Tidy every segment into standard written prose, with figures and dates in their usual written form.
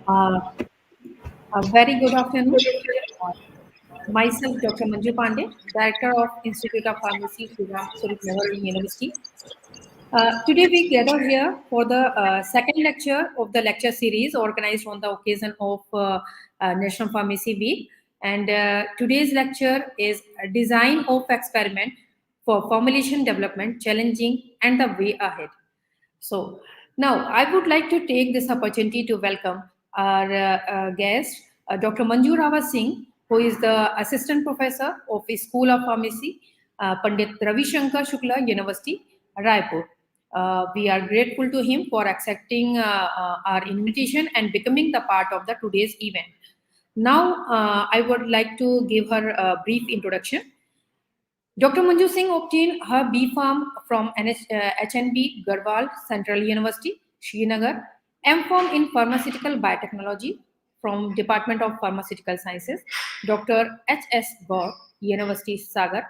Uh, a very good afternoon. Uh, Myself, Dr. Manju Pandey, Director of Institute of Pharmacy, Shriram Surit Memorial University. Today we gather here for the second lecture of the lecture series organized on the occasion of National Pharmacy Week. And today's lecture is Design of Experiment for Formulation Development, Challenging and the Way Ahead. So now I would like to take this opportunity to welcome our guest, Dr. Manju Rava Singh, who is the Assistant Professor of the School of Pharmacy, Pandit Ravi Shankar Shukla University, Raipur. We are grateful to him for accepting our invitation and becoming the part of the today's event. Now, I would like to give her a brief introduction. Dr. Manju Singh obtained her B Pharm from HNB Garhwal Central University, Srinagar, M Pharm in Pharmaceutical Biotechnology from Department of Pharmaceutical Sciences, Dr. H.S. Gaur, University Sagar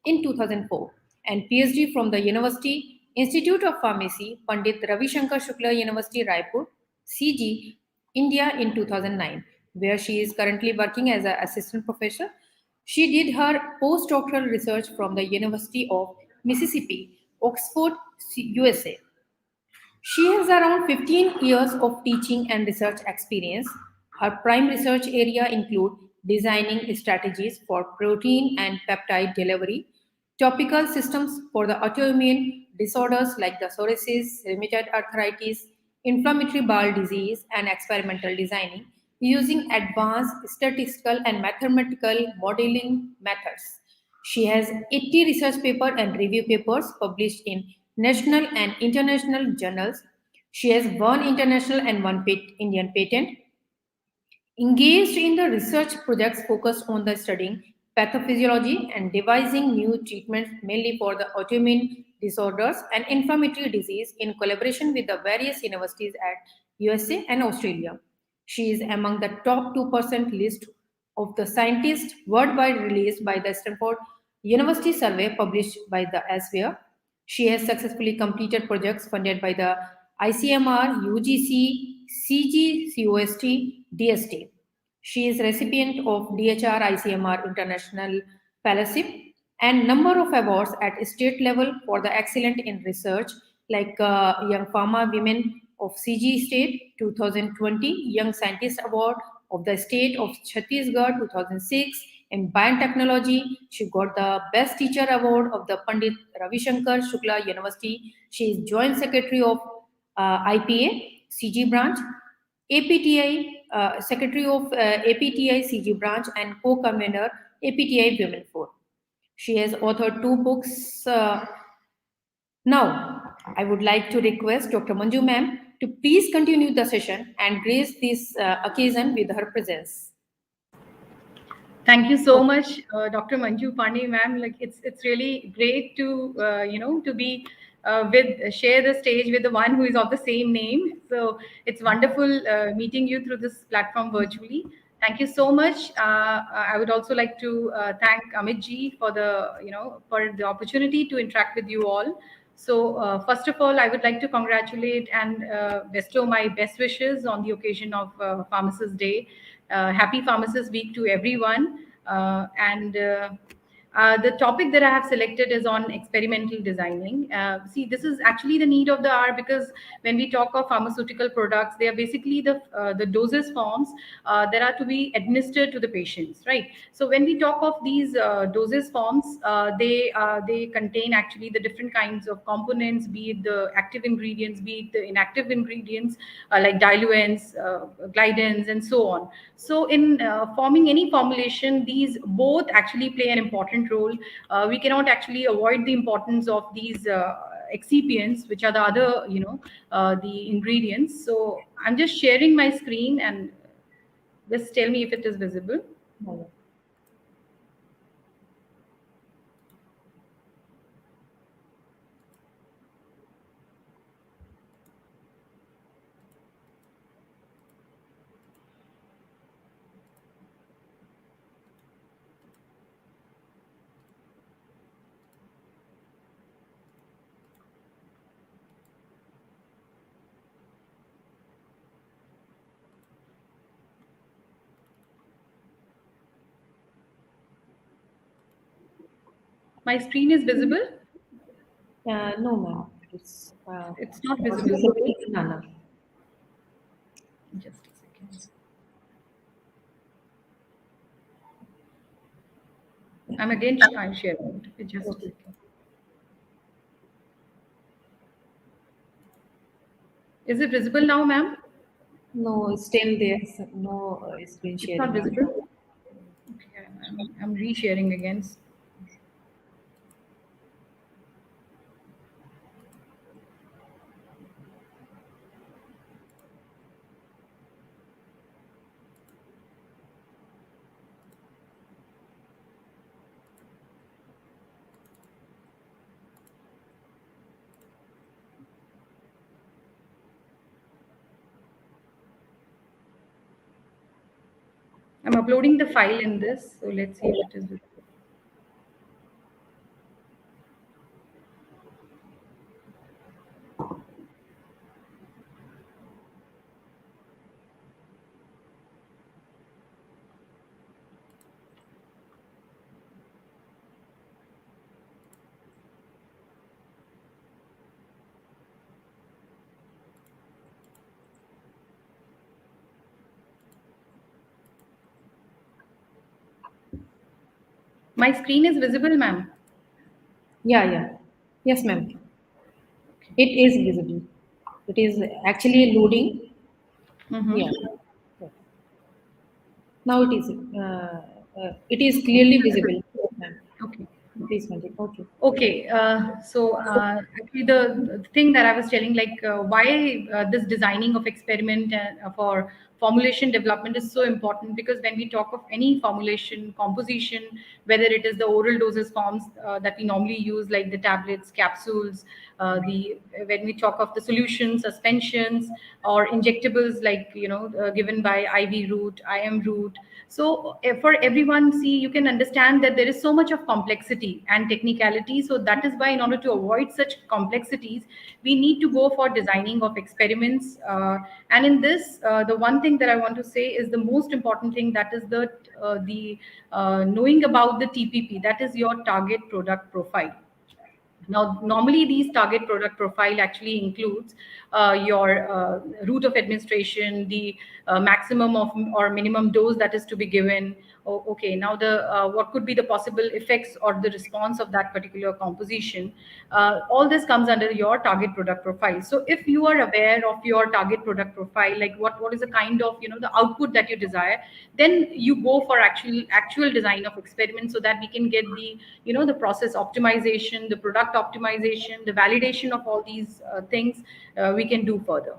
in 2004, and PhD from the University Institute of Pharmacy, Pandit Ravi Shankar Shukla University, Raipur, CG, India in 2009, where she is currently working as an assistant professor. She did her postdoctoral research from the University of Mississippi, Oxford, USA. She has around 15 years of teaching and research experience. Her prime research area include designing strategies for protein and peptide delivery, topical systems for the autoimmune disorders like the psoriasis, rheumatoid arthritis, inflammatory bowel disease, and experimental designing using advanced statistical and mathematical modeling methods. She has 80 research papers and review papers published in national and international journals. She has one international and one Indian patent. Engaged in the research projects focused on the studying pathophysiology and devising new treatments mainly for the autoimmune disorders and inflammatory disease in collaboration with the various universities at USA and Australia. She is among the top 2% list of the scientists worldwide released by the Stanford University survey published by the Elsewhere. She has successfully completed projects funded by the ICMR, UGC, CGCOST, DST. She is recipient of DHR ICMR International Fellowship and number of awards at state level for the excellent in research like Young Pharma Women of CG State 2020, Young Scientist Award of the State of Chhattisgarh 2006. In biotechnology, she got the Best Teacher Award of the Pandit Ravi Shankar Shukla University. She is Joint Secretary of IPA, CG branch, APTI, Secretary of APTI CG branch, and co-convener APTI Women for. She has authored two books. Now, I would like to request Dr. Manju ma'am to please continue the session and grace this occasion with her presence. Thank you so much, Dr. Manju Pandey, ma'am. Like it's really great to to be with share the stage with the one who is of the same name. So it's wonderful meeting you through this platform virtually. Thank you so much. I would also like to thank Amit ji for the for the opportunity to interact with you all. So first of all, I would like to congratulate and bestow my best wishes on the occasion of Pharmacist Day. Happy Pharmacist Week to everyone. The topic that I have selected is on experimental designing. See, this is actually the need of the hour because when we talk of pharmaceutical products, they are basically the doses forms that are to be administered to the patients, right? So when we talk of these doses forms, they contain actually the different kinds of components, be it the active ingredients, be it the inactive ingredients like diluents, glidants, and so on. So in forming any formulation, these both actually play an important role. We cannot actually avoid the importance of these excipients, which are the other, the ingredients. So I'm just sharing my screen and just tell me if it is visible. My screen is visible. No, ma'am. It's It's not not visible. visible. No, no. Just a second. I'm sharing it. Just a Okay. second. Is it visible now, ma'am? No, it's still there. No screen It's not sharing. visible. Okay, I'm resharing again. I'm uploading the file in this, so let's see if it is visible. My screen is visible, ma'am. Yeah, yeah. Yes, ma'am. It is visible. It is actually loading. Mm-hmm. Yeah. Yeah. Now it is clearly visible. Yes, ma'am. Okay. Please continue. Okay. Okay, actually, the thing that I was telling, like why this designing of experiment for formulation development is so important, because when we talk of any formulation composition, whether it is the oral doses forms that we normally use, like the tablets, capsules, the when we talk of the solutions, suspensions, or injectables, like given by IV route, IM route. So for everyone, see, you can understand that there is so much of complexity and technicality. So that is why, in order to avoid such complexities, we need to go for designing of experiments. And in this, the one thing that I want to say is the most important thing, that is the knowing about the TPP, that is your target product profile. Now, normally these target product profile actually includes your route of administration, the maximum of or minimum dose that is to be given. Okay, now the what could be the possible effects or the response of that particular composition. All this comes under your target product profile. So if you are aware of your target product profile, like what is the kind of the output that you desire, then you go for actual design of experiments, so that we can get the the process optimization, the product optimization, the validation of all these things we can do further.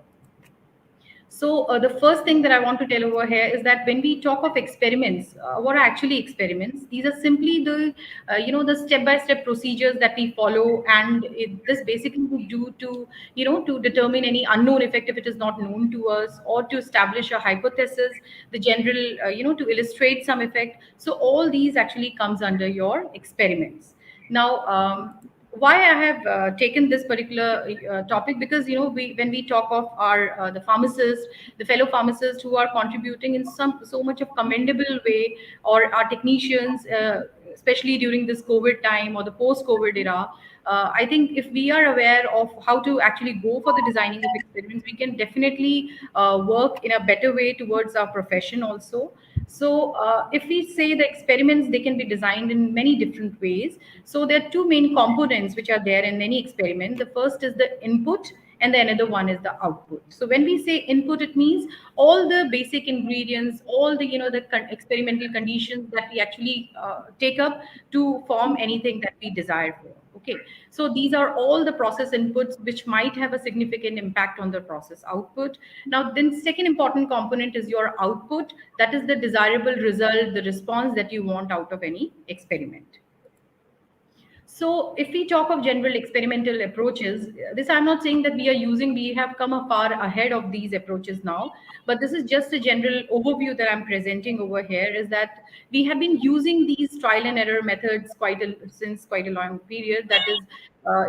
So the first thing that I want to tell over here is that when we talk of experiments, what are actually experiments? These are simply the the step-by-step procedures that we follow, and this basically we do to to determine any unknown effect if it is not known to us, or to establish a hypothesis, the general to illustrate some effect. So all these actually comes under your experiments. Now, why I have taken this particular topic, because when we talk of our the pharmacists, the fellow pharmacists who are contributing in some so much of commendable way, or our technicians, especially during this COVID time or the post-COVID era. I think if we are aware of how to actually go for the designing of experiments, we can definitely work in a better way towards our profession also. So, if we say the experiments, they can be designed in many different ways. So, there are two main components which are there in any experiment. The first is the input, and the another one is the output. So, when we say input, it means all the basic ingredients, all the the experimental conditions that we actually take up to form anything that we desire for. Okay, so these are all the process inputs which might have a significant impact on the process output. Now, then second important component is your output. That is the desirable result, the response that you want out of any experiment. So, if we talk of general experimental approaches, this I'm not saying that we have come a far ahead of these approaches now, but this is just a general overview that I'm presenting over here, is that we have been using these trial and error methods since quite a long period. That is,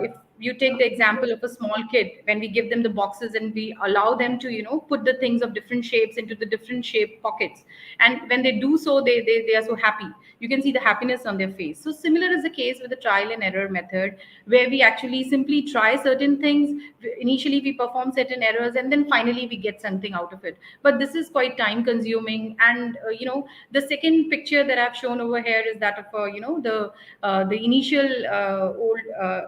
if you take the example of a small kid, when we give them the boxes and we allow them to, put the things of different shapes into the different shaped pockets, and when they do so, they are so happy. You can see the happiness on their face. So similar is the case with the trial and error method, where we actually simply try certain things. Initially we perform certain errors, and then finally we get something out of it. But this is quite time consuming. And the second picture that I've shown over here is that of the initial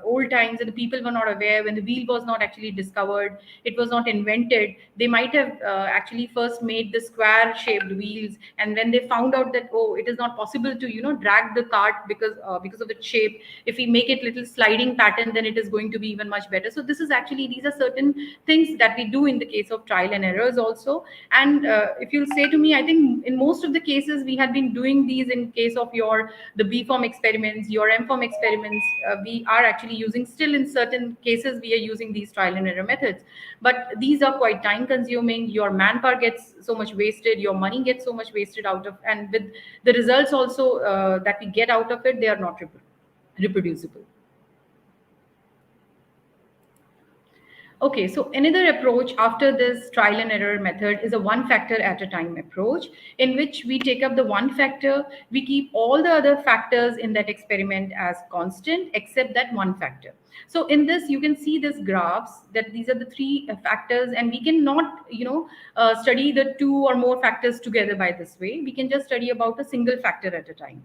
old times, and the people were not aware when the wheel was not actually discovered, it was not invented. They might have actually first made the square shaped wheels, and when they found out that, oh, it is not possible to drag the cart because of its shape, if we make it little sliding pattern, then it is going to be even much better. So this is actually, these are certain things that we do in the case of trial and errors also. And if you'll say to me, I think in most of the cases we have been doing these. In case of the B form experiments, your M form experiments, we are actually using, still in certain cases we are using these trial and error methods. But these are quite time consuming. Your manpower gets so much wasted, your money gets so much wasted out of, and with the results also that we get out of it, they are not reproducible. Okay, so another approach after this trial and error method is a one factor at a time approach, in which we take up the one factor, we keep all the other factors in that experiment as constant except that one factor. So in this, you can see this graphs that these are the three factors, and we cannot, study the two or more factors together by this way. We can just study about a single factor at a time.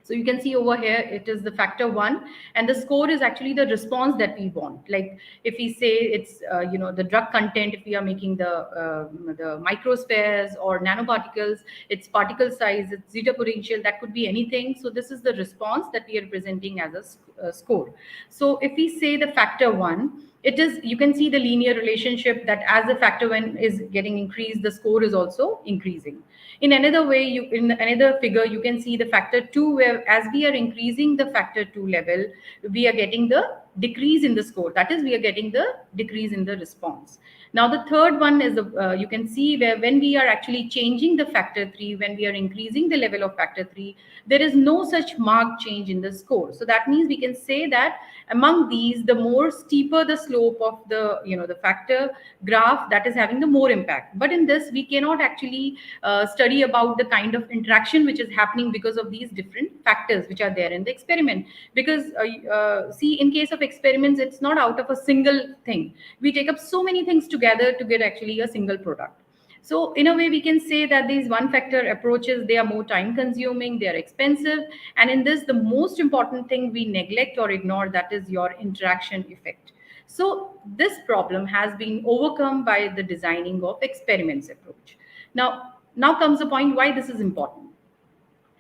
So you can see over here, it is the factor one, and the score is actually the response that we want. Like if we say it's the drug content, if we are making the microspheres or nanoparticles, its particle size, its zeta potential, that could be anything. So this is the response that we are presenting as a score. So if we say the factor one, it is, you can see the linear relationship that as the factor one is getting increased, the score is also increasing. In another way, in another figure, you can see the factor 2, where as we are increasing the factor 2 level, we are getting the decrease in the score. That is, we are getting the decrease in the response. Now, the third one is, you can see where when we are actually changing the factor 3, when we are increasing the level of factor 3, there is no such marked change in the score. So that means we can say that among these, the more steeper the slope of the factor graph, that is having the more impact. But in this, we cannot actually study about the kind of interaction which is happening because of these different factors which are there in the experiment. Because see, in case of experiments, it's not out of a single thing. We take up so many things together to get actually a single product. So in a way, we can say that these one factor approaches, they are more time consuming, they are expensive. And in this, the most important thing we neglect or ignore, that is your interaction effect. So this problem has been overcome by the designing of experiments approach. Now comes the point why this is important.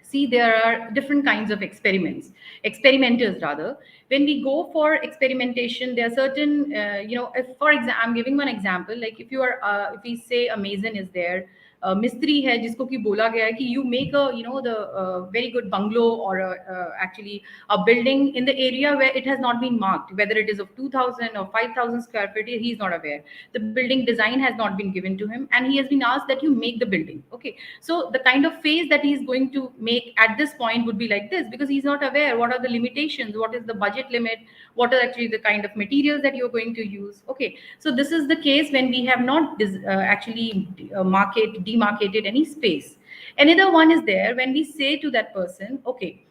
See, there are different kinds of experimenters rather. When we go for experimentation, there are certain, if for example, I'm giving one example, like if you are, if we say a mason is there, mistri hai jisko ki bola gaya hai ki you make a, the very good bungalow or actually a building in the area where it has not been marked, whether it is of 2000 or 5000 square feet, he is not aware. The building design has not been given to him, and he has been asked that you make the building. Okay, so the kind of phase that he is going to make at this point would be like this, because he's not aware what are the limitations, what is the budget limit, what are actually the kind of materials that you're going to use. Okay, so this is the case when we have not actually demarcated any space. Another one is there when we say to that person, okay,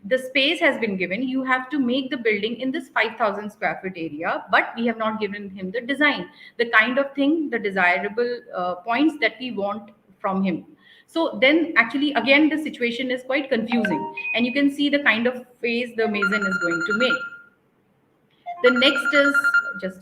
the space has been given, you have to make the building in this 5000 square foot area, but we have not given him the design, the kind of thing, the desirable points that we want from him. So then actually again the situation is quite confusing, and you can see the kind of phase the mason is going to make. The next is just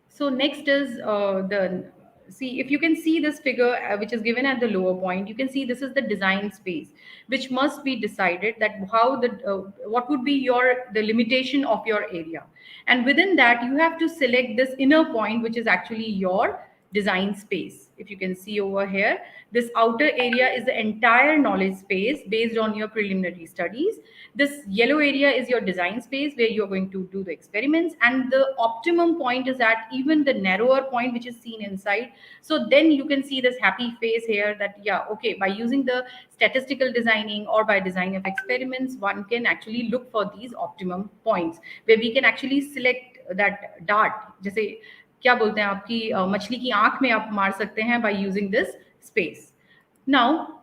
so next is the see, if you can see this figure which is given at the lower point, you can see this is the design space which must be decided, that how the what would be the limitation of your area, and within that you have to select this inner point which is actually your design space. If you can see over here, this outer area is the entire knowledge space based on your preliminary studies. This yellow area is your design space where you're going to do the experiments, and the optimum point is at even the narrower point which is seen inside. So then you can see this happy face here that, yeah, okay, by using the statistical designing or by design of experiments, one can actually look for these optimum points where we can actually select that dart, जैसे क्या बोलते हैं आपकी मछली की आंख में आप मार सकते हैं by using this space. Now,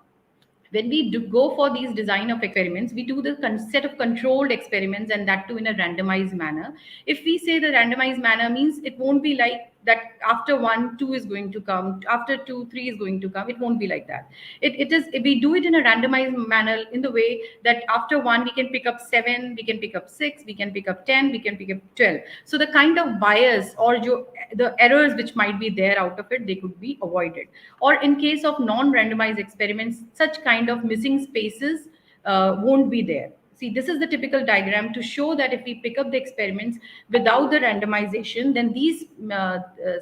when we do go for these design of experiments, we do the set of controlled experiments, and that too in a randomized manner. If we say the randomized manner means it won't be like that after one, two is going to come, after two, three is going to come. It won't be like that. It is, we do it in a randomized manner in the way that after one, we can pick up seven, we can pick up six, we can pick up 10, we can pick up 12. So the kind of bias or the errors which might be there out of it, they could be avoided. Or in case of non-randomized experiments, such kind of missing spaces won't be there. See, this is the typical diagram to show that if we pick up the experiments without the randomization, then these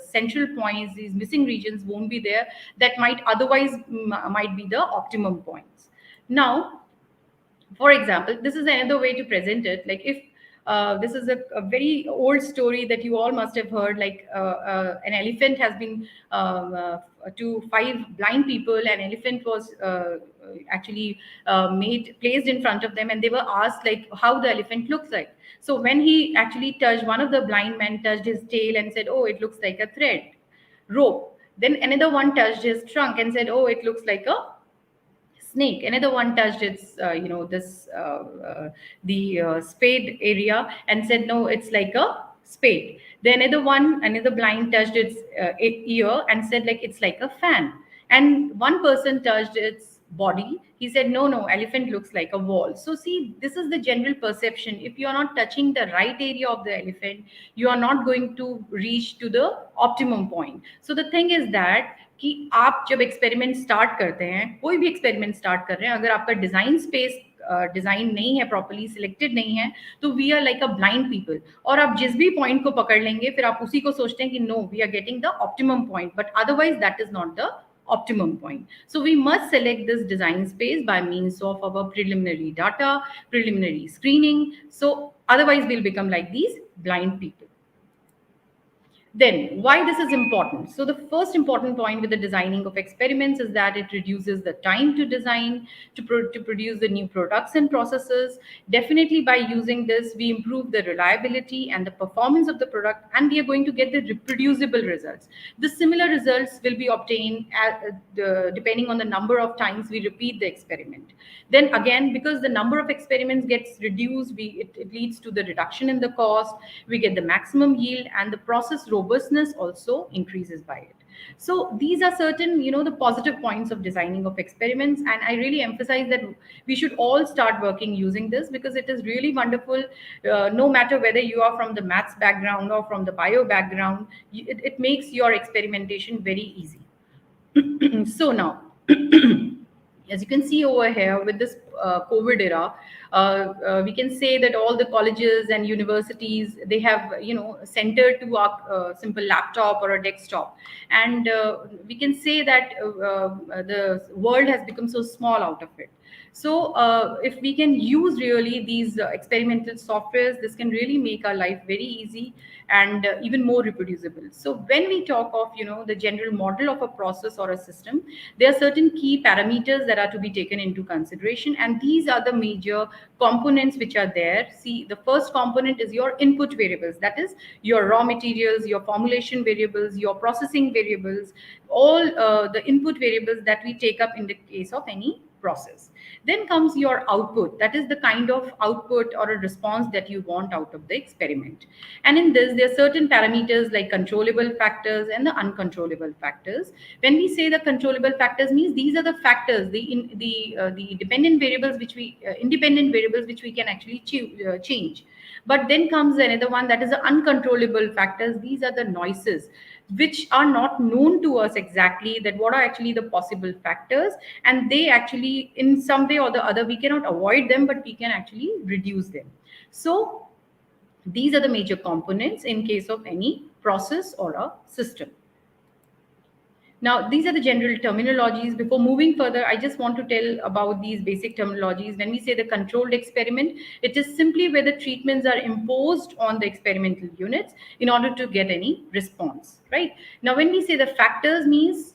central points, these missing regions won't be there that might otherwise might be the optimum points. Now, for example, this is another way to present it. Like if this is a very old story that you all must have heard, like an elephant has been to five blind people. An elephant was actually made placed in front of them, and they were asked like how the elephant looks like. So when he actually touched, one of the blind men touched his tail and said, oh, it looks like a thread rope. Then another one touched his trunk and said, oh, it looks like a snake. Another one touched its this the spade area and said, no, it's like a spade. Then another blind touched its ear and said, like, it's like a fan. And one person touched its body. He said, no, no, elephant looks like a wall. So see, this is the general perception. If you are not touching the right area of the elephant, you are not going to reach to the optimum point. So the thing is that कि आप जब experiment start करते हैं, कोई भी experiment start कर रहे हैं, अगर आपका डिजाइन स्पेस डिजाइन नहीं है, प्रॉपर्ली सिलेक्टेड नहीं है, तो we are like a blind people. और आप जिस भी पॉइंट को पकड़ लेंगे, फिर आप उसी को सोचते हैं कि no, we are getting the optimum point, but otherwise that is not the optimum point. So we must select this design space by means of our preliminary data, preliminary screening. So otherwise we'll become like these blind people. Then, why this is important? So the first important point with the designing of experiments is that it reduces the time to design, to produce the new products and processes. Definitely by using this, we improve the reliability and the performance of the product, and we are going to get the reproducible results. The similar results will be obtained depending on the number of times we repeat the experiment. Then again, because the number of experiments gets reduced, it leads to the reduction in the cost, we get the maximum yield, and the process robustness also increases by it. So these are certain, the positive points of designing of experiments, and I really emphasize that we should all start working using this because it is really wonderful. No matter whether you are from the maths background or from the bio background, it makes your experimentation very easy. So now, as you can see over here with this COVID era, we can say that all the colleges and universities, they have, centered to a simple laptop or a desktop. And we can say that the world has become so small out of it. So if we can use really these experimental softwares, this can really make our life very easy and even more reproducible. So when we talk of, the general model of a process or a system, there are certain key parameters that are to be taken into consideration. And these are the major components which are there. See, the first component is your input variables. That is your raw materials, your formulation variables, your processing variables, all the input variables that we take up in the case of any process. Then comes your output. That is the kind of output or a response that you want out of the experiment. And in this, there are certain parameters like controllable factors and the uncontrollable factors. When we say the controllable factors, means these are the factors, the dependent variables which we independent variables which we can actually change. But then comes another one, that is the uncontrollable factors. These are the noises which are not known to us exactly, that what are actually the possible factors, and they actually in some way or the other we cannot avoid them, but we can actually reduce them. So these are the major components in case of any process or a system. Now, these are the general terminologies. Before moving further, I just want to tell about these basic terminologies. When we say the controlled experiment, it is simply where the treatments are imposed on the experimental units in order to get any response, right? Now, when we say the factors, means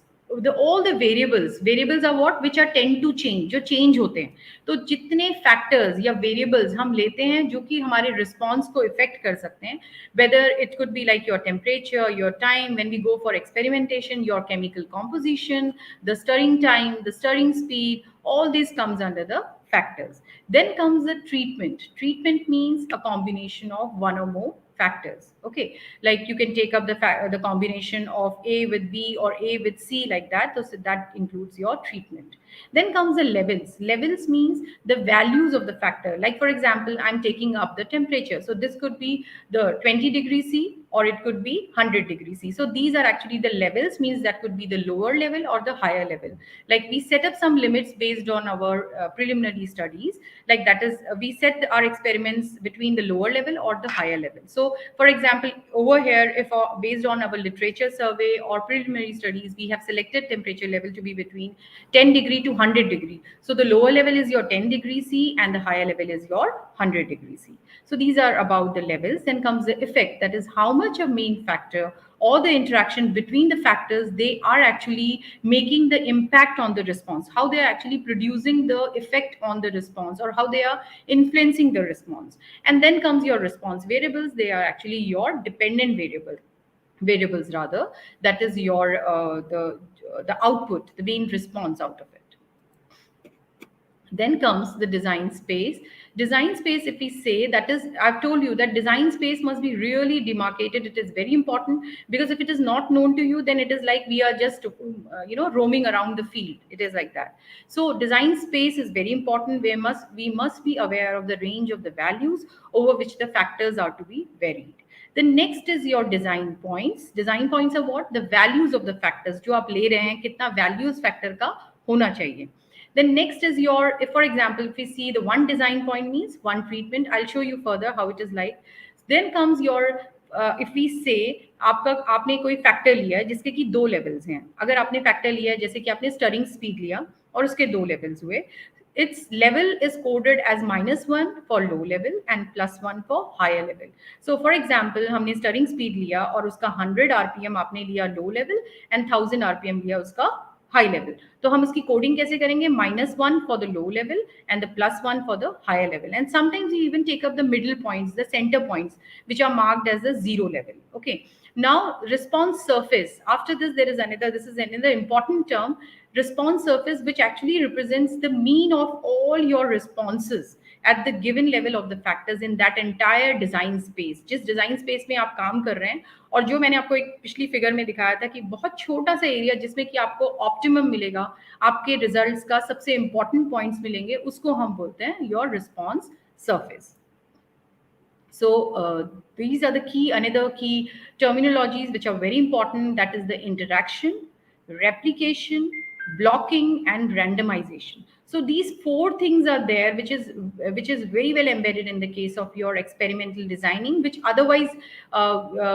all the variables are what, which are tend to change, जो change होते हैं. तो जितने factors या variables हम लेते हैं जो कि हमारे response को affect कर सकते हैं, whether it could be like your temperature, your time when we go for experimentation, your chemical composition, the stirring time, the stirring speed, all this comes under the factors. Then comes the treatment. Treatment means a combination of one or more factors. Okay, like you can take up the combination of A with B or A with C, like that. So that includes your treatment. Then comes the levels. Levels means the values of the factor. Like for example, I'm taking up the temperature. So this could be the 20 degrees C or it could be 100 degrees C. So these are actually the levels, means that could be the lower level or the higher level. Like we set up some limits based on our preliminary studies. Like that is, we set our experiments between the lower level or the higher level. So for example, over here, if based on our literature survey or preliminary studies, we have selected temperature level to be between 10 degree to 100 degree. So the lower level is your 10 degrees C and the higher level is your 100 degrees C. So these are about the levels. Then comes the effect, that is how much a main factor or the interaction between the factors, they are actually making the impact on the response, how they are actually producing the effect on the response, or how they are influencing the response. And then comes your response variables. They are actually your dependent variables rather, that is your the output, the main response out of it. Then comes the design space. Design space, if we say, that is, I've told you that design space must be really demarcated. It is very important, because if it is not known to you, then it is like we are just roaming around the field. It is like that. So design space is very important. We must be aware of the range of the values over which the factors are to be varied. The next is your design points. Design points are what? The values of the factors जो आप ले रहे हैं, कितना values factor का होना चाहिए. Then next is your, if for example, if we see the one design point means one treatment, I'll show you further how it is like. Then comes your, if we say आपका आपने कोई factor लिया है जिसके कि दो levels हैं. अगर आपने फैक्टर लिया है जैसे कि आपने स्टरिंग स्पीड लिया और उसके दो लेवल्स हुए, its level is coded as -1 for low level and +1 for higher level. So for example, हमने स्टरिंग स्पीड लिया और उसका 100 rpm आपने लिया लो लेवल एंड 1000 rpm लिया उसका हाई लेवल. तो हम उसकी कोडिंग कैसे करेंगे? -1 for the low level and the +1 for the higher level. And sometimes we even take up the middle points, the centre points, which are marked as the zero level. Okay. Now, response surface. After this, there is another. This is another important term, response surface, which actually represents the mean of all your responses at the given level of the factors in that entire design space. जिस design space में आप काम कर रहे हैं, और जो मैंने आपको एक पिछली फिगर में दिखाया था कि बहुत छोटा सा एरिया जिसमें कि आपको ऑप्टिमम मिलेगा, आपके रिजल्ट्स का सबसे इंपॉर्टेंट पॉइंट्स मिलेंगे, उसको हम बोलते हैं your response surface. So these are the another key terminologies which are very important. That is the interaction, replication, blocking, and randomization. So these four things are there, which is very well embedded in the case of your experimental designing, which otherwise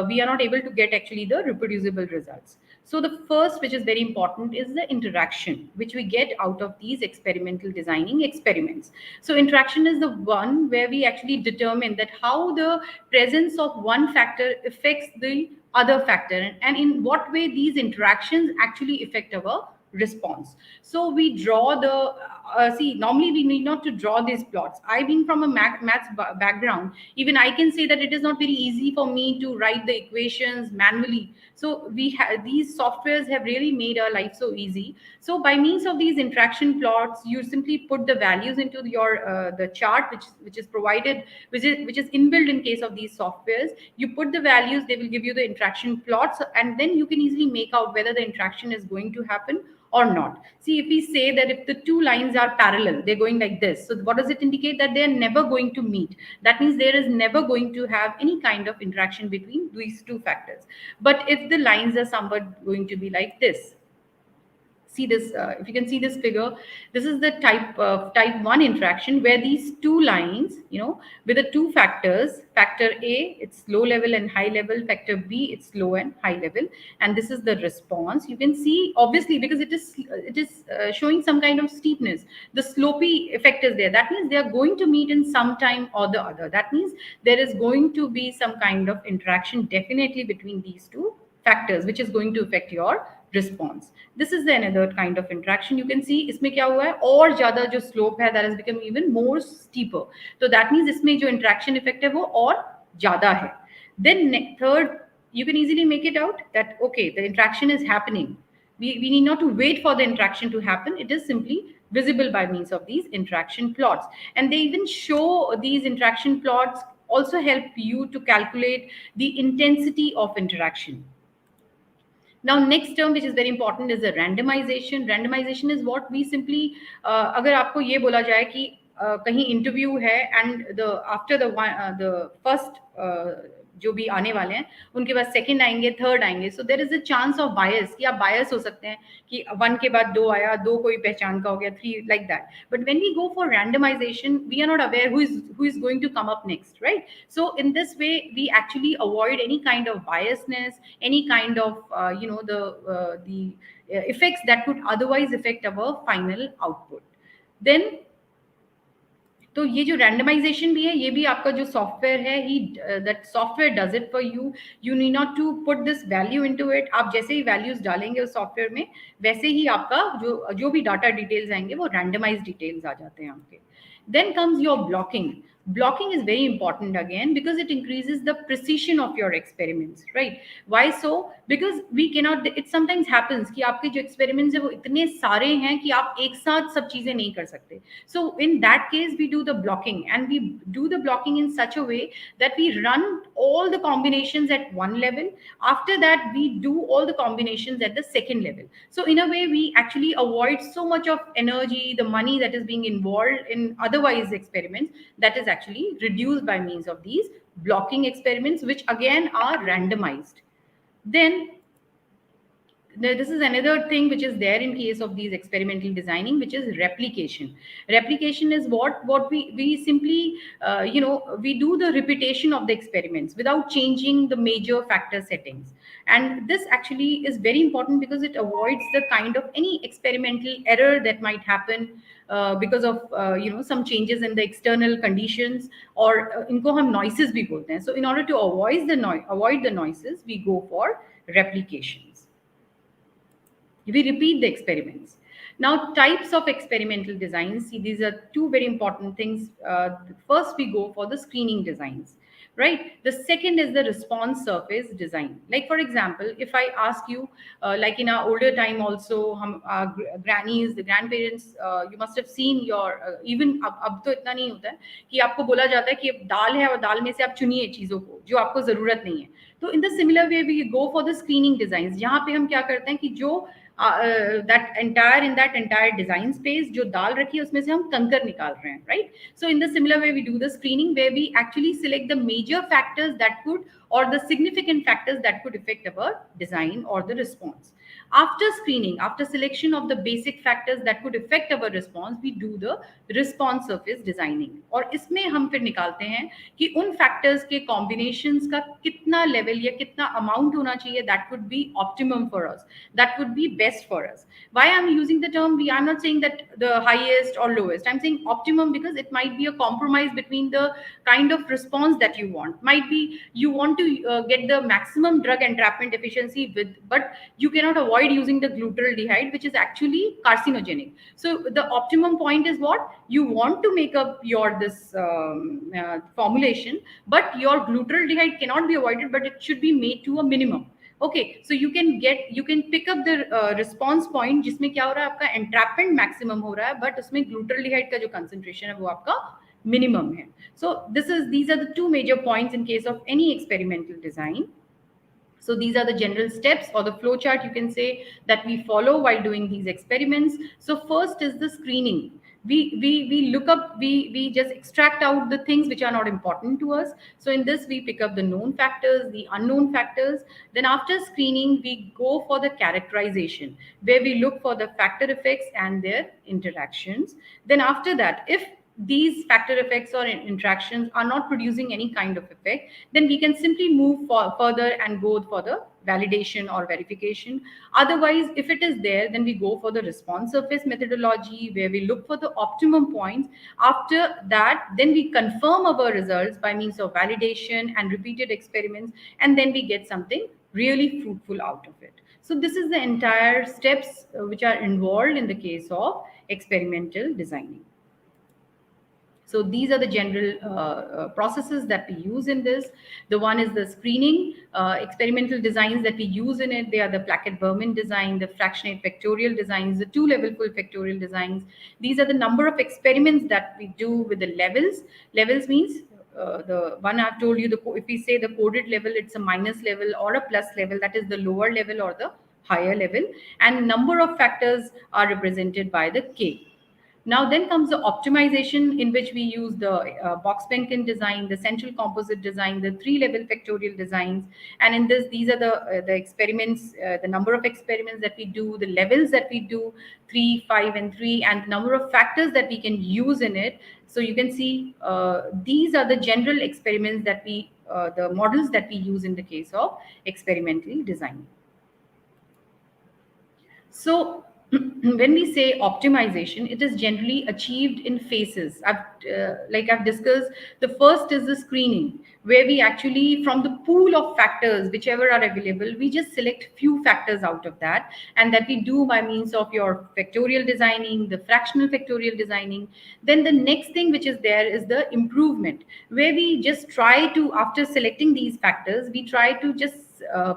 we are not able to get actually the reproducible results. So the first, which is very important, is the interaction, which we get out of these experimental designing experiments. So interaction is the one where we actually determine that how the presence of one factor affects the other factor, and in what way these interactions actually affect our response. So we draw the see, normally we need not to draw these plots. I being from a maths background, even I can say that it is not very easy for me to write the equations manually. So these softwares have really made our life so easy. So by means of these interaction plots, you simply put the values into your the chart, which is provided, which is inbuilt in case of these softwares. You put the values, they will give you the interaction plots, and then you can easily make out whether the interaction is going to happen or not. See, if we say that if the two lines are parallel, they're going like this, so what does it indicate? That they are never going to meet. That means there is never going to have any kind of interaction between these two factors. But if the lines are somewhat going to be like this, See this, if you can see this figure, this is the type 1 interaction, where these two lines, with the two factors, factor A, it's low level and high level, factor B, it's low and high level, and this is the response. You can see, obviously, because it is showing some kind of steepness, the slopy effect is there. That means they are going to meet in some time or the other. That means there is going to be some kind of interaction definitely between these two factors, which is going to affect your response. This is the another kind of interaction. You can see इसमें क्या हुआ है, और ज्यादा जो slope है, that has become even more steeper. So that means इसमें जो interaction effect है वो और ज्यादा है. Then third, you can easily make it out that okay, the interaction is happening. We need not to wait for the interaction to happen. It is simply visible by means of these interaction plots. And they even show these interaction plots also help you to calculate the intensity of interaction. Now, next term which is very important is the randomization. Randomization is what we simply, अगर आपको ये बोला जाए कि कहीं interview है and the after the first जो भी आने वाले हैं उनके बाद सेकंड आएंगे, थर्ड आएंगे, so there is a chance of bias कि आप बायस हो सकते हैं कि वन के बाद दो आया, दो कोई पहचान का हो गया, three, like that. But when we go for randomisation, we are not aware who is going to come up next, right? So in this way we actually avoid any kind of biasness, any kind of the effects that could otherwise affect our final output. Then तो ये जो randomisation भी है, ये भी आपका जो software है, ही that software does it for you. You need not to put this value into it. आप जैसे ही वैल्यूज डालेंगे उस सॉफ्टवेयर में, वैसे ही आपका जो भी डाटा डिटेल्स आएंगे वो रैंडमाइज डिटेल्स आ जाते हैं आपके. Then comes your blocking. Blocking is very important again because it increases the precision of your experiments, right? Why so? Because we cannot, it sometimes happens कि आपके जो experiments है वो इतने सारे हैं कि आप एक साथ सब चीजें नहीं कर सकते. So in that case we do the blocking, and we do the blocking in such a way that we run all the combinations at one level. After that we do all the combinations at the second level. So in a way we actually avoid so much of energy, the money that is being involved in otherwise experiments, that is actually reduced by means of these blocking experiments, which again are randomized. Then this is another thing which is there in case of these experimental designing, which is replication. Replication is what we simply we do the repetition of the experiments without changing the major factor settings. And this actually is very important because it avoids the kind of any experimental error that might happen because of some changes in the external conditions, or इनको हम noises भी बोलते हैं. So in order to avoid the noises, we go for replications. We repeat the experiments. Now, types of experimental designs. See, these are two very important things. First, we go for the screening designs, right? The second is the response surface design. Like, for example, if I ask you, like in our older time also, our grannies, the grandparents, you must have seen your, even अब तो इतना नहीं होता है कि आपको बोला जाता है कि दाल है और दाल में से आप चुनिए चीज़ों को जो आपको ज़रूरत नहीं है. तो in the similar way, we go for the screening designs. यहाँ पे हम क्या करते हैं कि जो that entire design space जो दाल रखी है उसमें से हम कंकर निकाल रहे हैं, right? So in the similar way we do the screening, where we actually select the major factors that could, or the significant factors that could affect our design or the response. After screening, after selection of the basic factors that could affect our response, we do the response surface designing. और इसमें हम फिर निकालते हैं कि उन factors के combinations का कितना level या कितना amount होना चाहिए that would be optimum for us, that would be best for us. Why I'm using the term, I'm not saying that the highest or lowest, I'm saying optimum because it might be a compromise between the kind of response that you want. Might be you want to get the maximum drug entrapment efficiency with, but you cannot avoid using the glutaraldehyde, which is actually carcinogenic. So the optimum point is what you want to make up your this formulation, but your glutaraldehyde cannot be avoided, but it should be made to a minimum. Okay, so you can pick up the response point जिसमें क्या हो रहा है, आपका entrapment maximum हो रहा है, but उसमें glutaraldehyde का जो concentration है वो आपका minimum है. So these are the two major points in case of any experimental design. So these are the general steps or the flow chart, you can say, that we follow while doing these experiments. So first is the screening. We look up, we just extract out the things which are not important to us. So in this, we pick up the known factors, the unknown factors. Then after screening, we go for the characterization, where we look for the factor effects and their interactions. Then after that, if these factor effects or interactions are not producing any kind of effect, then we can simply move further and go for the validation or verification. Otherwise, if it is there, then we go for the response surface methodology, where we look for the optimum points. After that, then we confirm our results by means of validation and repeated experiments, and then we get something really fruitful out of it. So this is the entire steps which are involved in the case of experimental designing. So these are the general processes that we use in this. The one is the screening, experimental designs that we use in it. They are the Plackett-Berman design, the fractionate factorial designs, the two-level full factorial designs. These are the number of experiments that we do with the levels. Levels means the one I've told you, if we say the coded level, it's a minus level or a plus level, that is the lower level or the higher level. And number of factors are represented by the K. Now then comes the optimization, in which we use the Box-Penkin design, the central composite design, the three-level factorial designs. And in this, these are the experiments, the number of experiments that we do, the levels that we do, 3, 5, and 3, and the number of factors that we can use in it. So you can see these are the general experiments that the models that we use in the case of experimental design. So when we say optimization, it is generally achieved in phases. Like I've discussed, the first is the screening, where we actually, from the pool of factors, whichever are available, we just select few factors out of that, and that we do by means of your factorial designing, the fractional factorial designing. Then the next thing which is there is the improvement, where we just try to, after selecting these factors, we try to just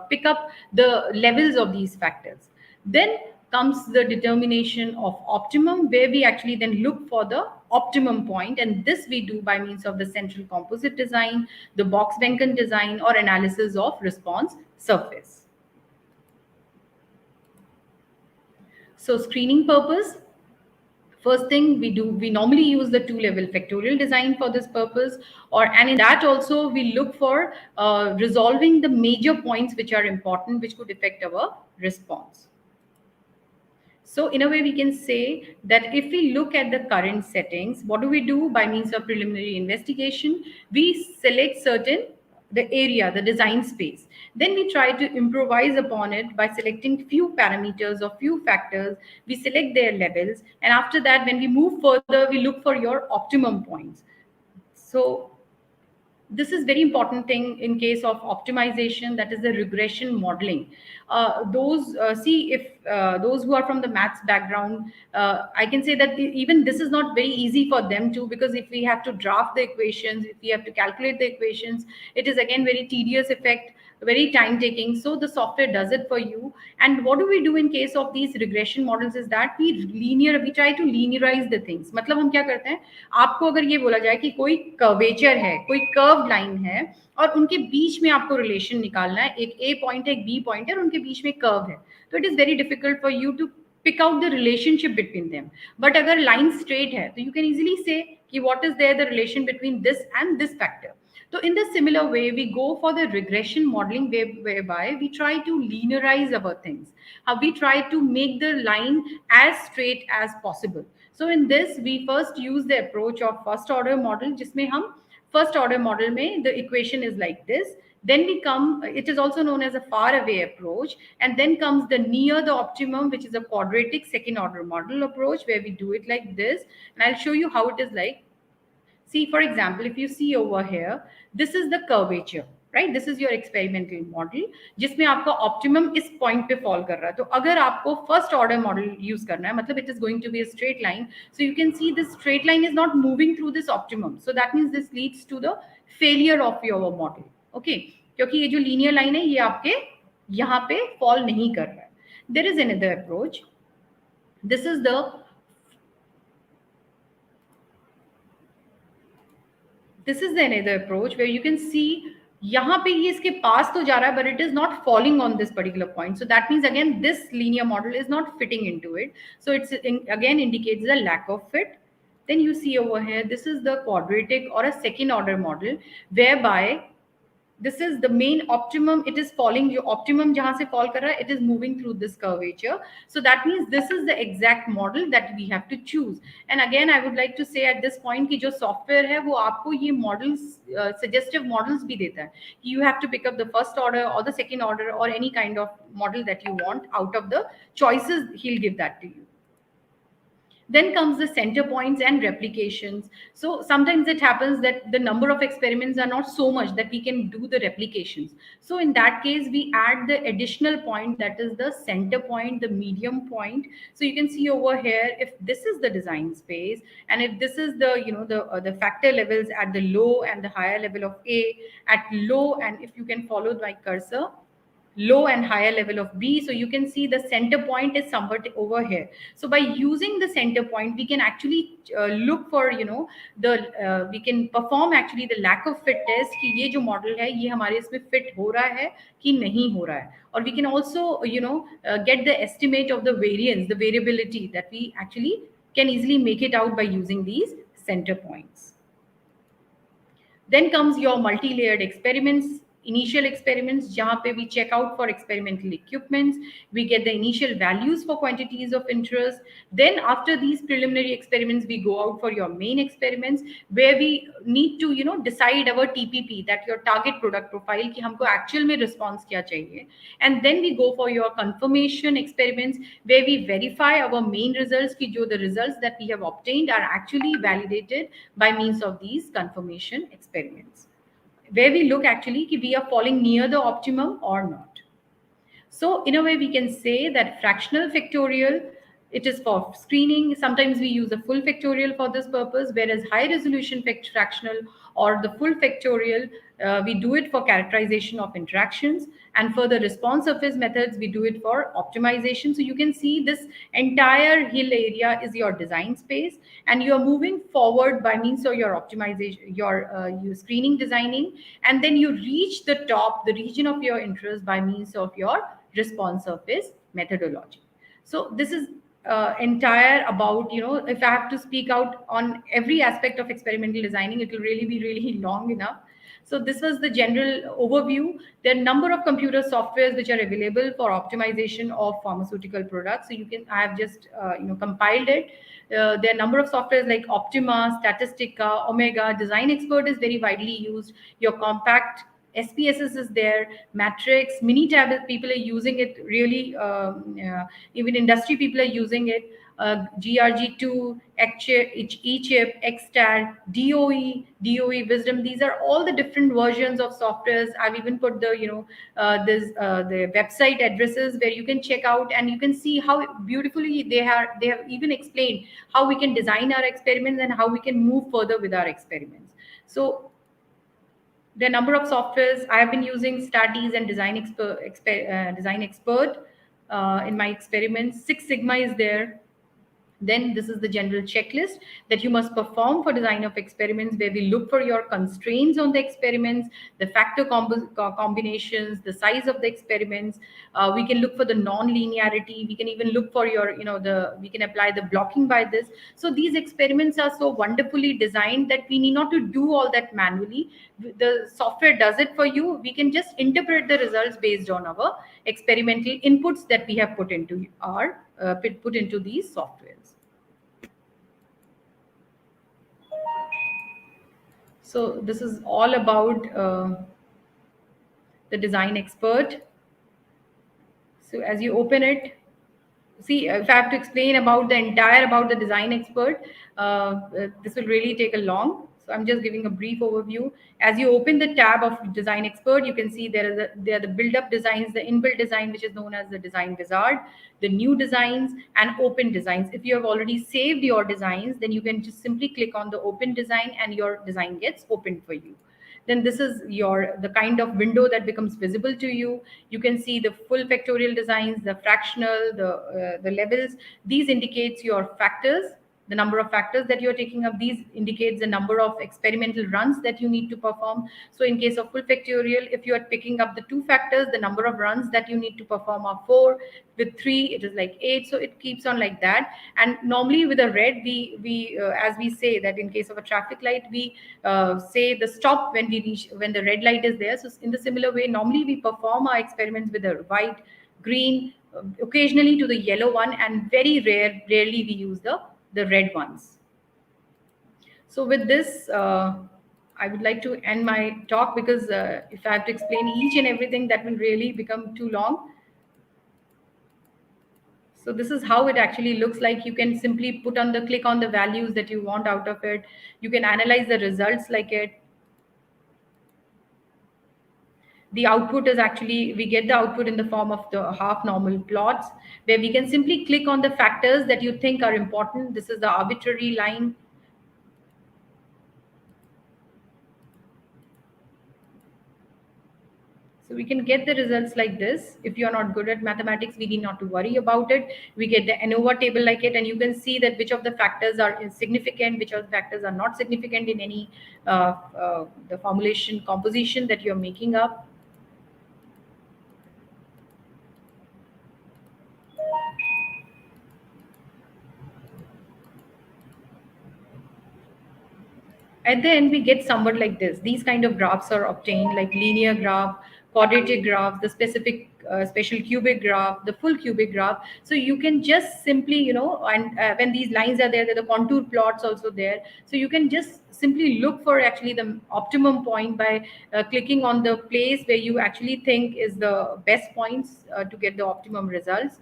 pick up the levels of these factors. Then comes the determination of optimum, where we actually then look for the optimum point, and this we do by means of the central composite design, the Box-Penkin design, or analysis of response surface. So screening purpose, first thing we do, we normally use the two-level factorial design for this purpose, and in that also we look for resolving the major points which are important, which could affect our response. So in a way, we can say that if we look at the current settings, what do we do by means of preliminary investigation? We select the area, the design space. Then we try to improvise upon it by selecting few parameters or few factors. We select their levels. And after that, when we move further, we look for your optimum points. So this is very important thing in case of optimization, that is the regression modeling. Those who are from the maths background, I can say that even this is not very easy for them too, because if we have to draft the equations, if we have to calculate the equations, it is again very tedious effect, very time taking. So the software does it for you. And what do we do in case of these regression models is that we try to linearize the things. मतलब हम क्या करते हैं, आपको अगर ये बोला जाए कि कोई कर्वेचर है, कोई कर्व लाइन है, और उनके बीच में आपको रिलेशन निकालना है, एक ए पॉइंट है, एक बी पॉइंट है, और उनके बीच में कर्व है, तो it is very difficult for you to pick out the relationship between them. But agar line straight hai, so you can easily say ki what is there the relation between this and this factor. So in the similar way, we go for the regression modeling, whereby we try to linearize our things. We try to make the line as straight as possible. So in this, we first use the approach of first order model, जिसमें हम first order model में the equation is like this. Then we come, it is also known as a far away approach, and then comes the near the optimum, which is a quadratic second order model approach, where we do it like this. And I'll show you how it is like. See, for example, if you see over here, this is the curvature, right? This is your experimental model, जिसमें आपका optimum इस point पे fall कर रहा है. तो अगर आपको first order model use करना है, मतलब it is going to be a straight line. So you can see this straight line is not moving through this optimum. So that means this leads to the failure of your model. Okay, क्योंकि ये जो linear line है, ये आपके यहाँ पे fall नहीं कर रहा है. There is another approach. This is the another approach where you can see यहाँ पे ये इसके पास तो जा रहा है, but it is not falling on this particular point. So that means again this linear model is not fitting into it. So it's again indicates the lack of fit. Then you see over here, this is the quadratic or a second order model, whereby this is the main optimum. It is falling, your optimum jahan se fall kar raha hai, it is moving through this curvature. So that means this is the exact model that we have to choose. And again, I would like to say at this point ki jo software hai wo aapko ye models, suggestive models bhi deta hai ki you have to pick up the first order or the second order or any kind of model that you want out of the choices he'll give that to you. Then comes the center points and replications. So sometimes it happens that the number of experiments are not so much that we can do the replications. So in that case, we add the additional point, that is the center point, the medium point. So you can see over here, if this is the design space, and if this is the, the factor levels at the low and the higher level of A, at low, and if you can follow my cursor, low and higher level of B. So you can see the center point is somewhat over here. So by using the center point, we can actually look for, we can perform actually the lack of fit test कि ये जो model है ये हमारे इसमें fit हो रहा है कि नहीं हो रहा है. Or we can also, get the estimate of the variance, the variability, that we actually can easily make it out by using these center points. Then comes your multi-layered experiments, initial experiments, jahan pe we check out for experimental equipments, we get the initial values for quantities of interest. Then after these preliminary experiments, we go out for your main experiments, where we need to, decide our TPP, that your target product profile, ki humko actual mein response kya chahiye. And then we go for your confirmation experiments, where we verify our main results, ki jo the results that we have obtained are actually validated by means of these confirmation experiments, where we look actually if we are falling near the optimum or not. So in a way, we can say that fractional factorial, it is for screening. Sometimes we use a full factorial for this purpose, whereas high resolution fractional or the full factorial, we do it for characterization of interactions. And for the response surface methods, we do it for optimization. So you can see this entire hill area is your design space, and you are moving forward by means of your optimization, your screening designing, and then you reach the top, the region of your interest, by means of your response surface methodology. So this is entire about, if I have to speak out on every aspect of experimental designing, it will really be really long enough. So this was the general overview. There are a number of computer softwares which are available for optimization of pharmaceutical products. So I have just compiled it. There are a number of softwares like Optima, Statistica, Omega. Design Expert is very widely used. Your Compact SPSS is there, Matrix, Minitab, people are using it really, even industry people are using it, GRG2, eChip, XTAR, DOE, Wisdom. These are all the different versions of softwares. I've even put the, the website addresses where you can check out, and you can see how beautifully they have even explained how we can design our experiments and how we can move further with our experiments. So there are a number of softwares. I have been using Statis and Design Expert in my experiments. Six Sigma is there. Then this is the general checklist that you must perform for design of experiments, where we look for your constraints on the experiments, the factor combinations, the size of the experiments. We can look for the non-linearity. We can even look for your, we can apply the blocking by this. So these experiments are so wonderfully designed that we need not to do all that manually. The software does it for you. We can just interpret the results based on our experimental inputs that we have put into these softwares. So this is all about the Design Expert. So as you open it, see, if I have to explain about the Design Expert, this will really take a long. So I'm just giving a brief overview. As you open the tab of Design Expert, you can see there are the build-up designs, the inbuilt design, which is known as the Design Wizard, the new designs, and open designs. If you have already saved your designs, then you can just simply click on the open design and your design gets opened for you. Then this is the kind of window that becomes visible to you. You can see the full factorial designs, the fractional, the levels. These indicates your factors. the number of factors that you're taking up. These indicates the number of experimental runs that you need to perform. So in case of full factorial, if you are picking up the 2 factors, the number of runs that you need to perform are 4. With 3, it is like 8. So it keeps on like that. And normally with a red, we as we say that in case of a traffic light, we say the stop when we reach, when the red light is there. So in the similar way, normally we perform our experiments with a white, green, occasionally to the yellow one, and very rarely we use the red ones. So with this, I would like to end my talk, because if I have to explain each and everything, that will really become too long. So this is how it actually looks like. You can simply click on the values that you want out of it. You can analyze the results like it. The output is actually, we get the output in the form of the half normal plots, where we can simply click on the factors that you think are important. This is the arbitrary line. So we can get the results like this. If you're not good at mathematics, we need not to worry about it. We get the ANOVA table like it, and you can see that which of the factors are significant, which of the factors are not significant in any the formulation composition that you're making up. At the end, we get somewhat like this. These kind of graphs are obtained, like linear graph, quadratic graph, the specific special cubic graph, the full cubic graph. So you can just simply, and when these lines are there, the contour plots also there. So you can just simply look for actually the optimum point by clicking on the place where you actually think is the best points to get the optimum results.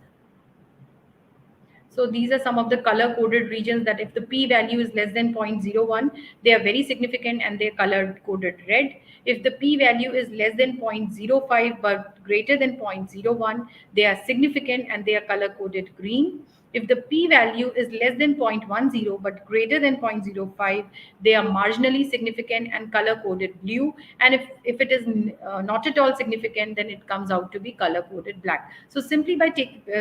So these are some of the color coded regions that if the p value is less than 0.01, they are very significant and they're color coded red. If the p value is less than 0.05 but greater than 0.01, they are significant and they are color coded green. If the p value is less than 0.10 but greater than 0.05, they are marginally significant and color coded blue. And if it is not at all significant, then it comes out to be color coded black. So simply by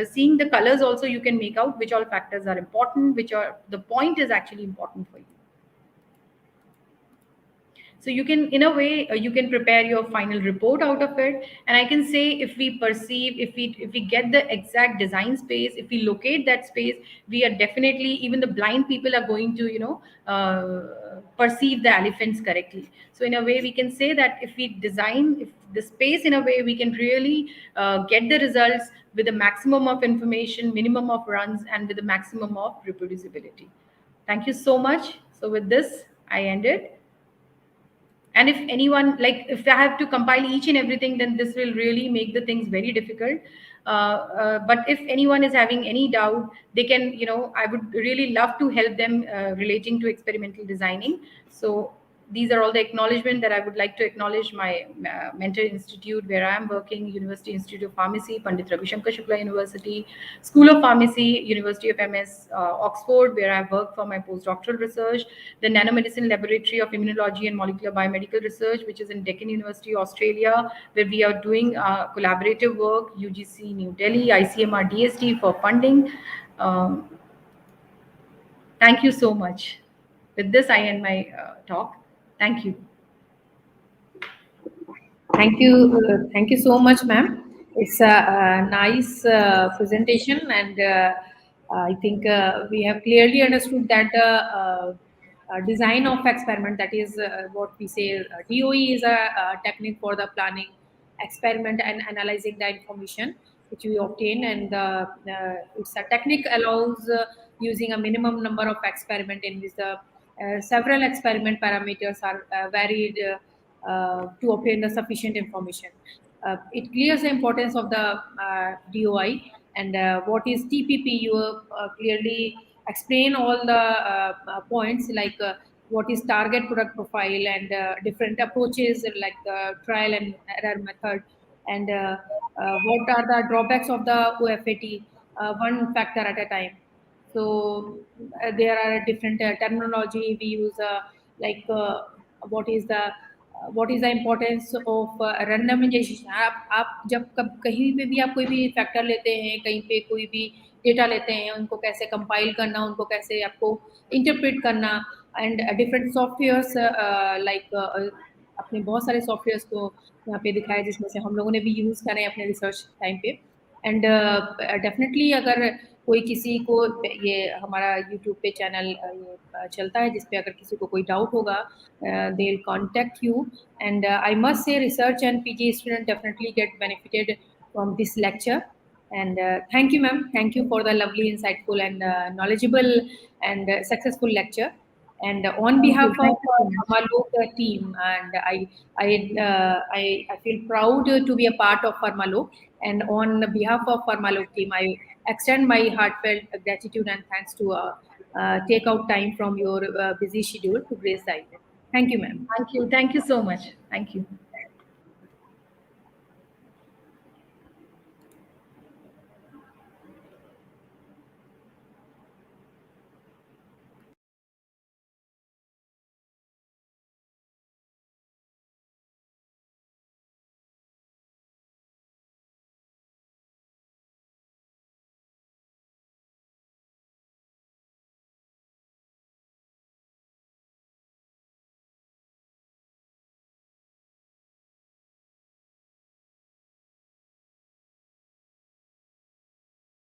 seeing the colors also, you can make out which all factors are important, which are the point is actually important for you. So you can, in a way, you can prepare your final report out of it. And I can say, if we perceive, if we get the exact design space, if we locate that space, we are definitely, even the blind people are going to perceive the elephants correctly. So in a way, we can say that if we design if the space in a way, we can really get the results with the maximum of information, minimum of runs, and with the maximum of reproducibility. Thank you so much. So with this, I end it. And if anyone, like, if I have to compile each and everything, then this will really make the things very difficult. But if anyone is having any doubt, they can, I would really love to help them relating to experimental designing. So these are all the acknowledgement that I would like to acknowledge my mentor institute where I am working, University Institute of Pharmacy, Pandit Ravi Shankar Shukla University, School of Pharmacy, University of MS, Oxford, where I work for my postdoctoral research, the Nanomedicine Laboratory of Immunology and Molecular Biomedical Research, which is in Deccan University, Australia, where we are doing collaborative work, UGC New Delhi, ICMR DST for funding. Thank you so much. With this, I end my talk. Thank you. Thank you so much, ma'am. It's a nice presentation, and I think we have clearly understood that the design of experiment, that is what we say, DOE is a technique for the planning experiment and analyzing the information which we obtain, and it's a technique allows using a minimum number of experiment in which the several experiment parameters are varied. To obtain the sufficient information. It clears the importance of the DOI, and what is TPP. You clearly explain all the points, like what is target product profile and different approaches like the trial and error method, and what are the drawbacks of the OFAT, one factor at a time. So there are different terminology we use, like what is the importance of randomisation. आप जब कहीं पे भी आप कोई भी factor लेते हैं, कहीं पे कोई भी डेटा लेते हैं, उनको कैसे कंपाइल करना, उनको कैसे आपको इंटरप्रेट करना, एंड डिफरेंट सॉफ्टवेयर्स लाइक अपने बहुत सारे सॉफ्टवेयर्स को यहाँ पे दिखाया जिसमें से हम लोगों ने भी यूज़ करें अपने रिसर्च टाइम पे। एंड डेफिनेटली अगर कोई किसी को ये हमारा यूट्यूब पे चैनल चलता है जिसपे अगर किसी को कोई डाउट होगा they will contact you, and I must say research and PG student definitely get benefited from this lecture. And thank you, ma'am. Thank you for the lovely, insightful, and knowledgeable and successful lecture. And on Thank you. behalf Thank of you so much. Pharmalok team, and I feel proud to be a part of Pharmalok. And on behalf of Pharmalok team, I extend my heartfelt gratitude and thanks to take out time from your busy schedule to grace the event. Thank you, ma'am. Thank you. Thank you so much. Thank you.